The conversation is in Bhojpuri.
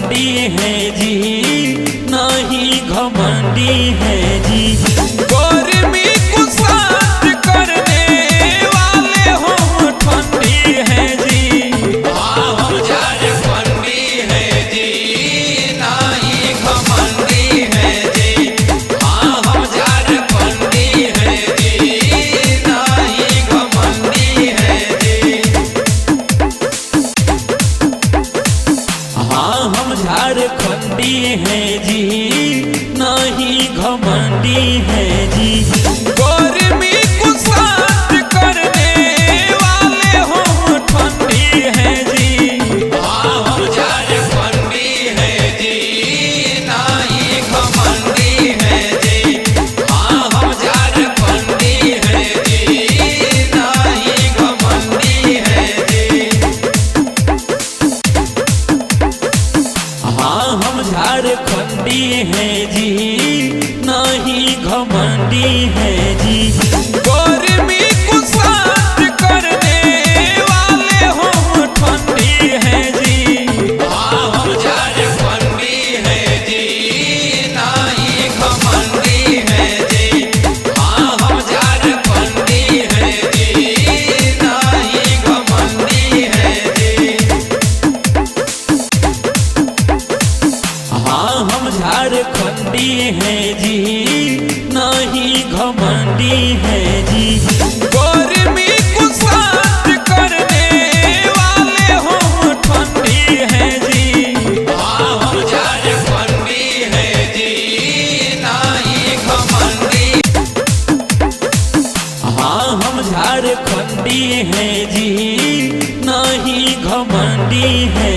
झारखंडी है जी, नहीं घमंडी है जी। गर्मी को शांत करने वाले हम ठंडी है जी। हम झारखंडी है जी, नहीं घमंडी है जी। हम झारखंडी है जी, नहीं घमंडी है जी। हम झारखंडी है जी, नहीं घमंडी है जी। गर्मी को शांत करने वाले हम ठंडी है जी। हम झारखंडी है जी, नहीं घमंडी है जी। हम झारखंडी है जी, नहीं घमंडी है जी। हम झारखंडी है जी, नहीं घमंडी है जी। गर्मी को शांत करने वाले हम ठंडी है जी। हम झारखंडी है जी, नहीं घमंडी है जी। हम झारखंडी है जी, नहीं घमंडी है जी। हम झारखंडी है जी, नहीं घमंडी है जी। गर्मी को शांत करने वाले हम ठंडी है जी। हम झारखंडी है जी, नहीं घमंडी। हम झारखंडी है जी, नहीं घमंडी है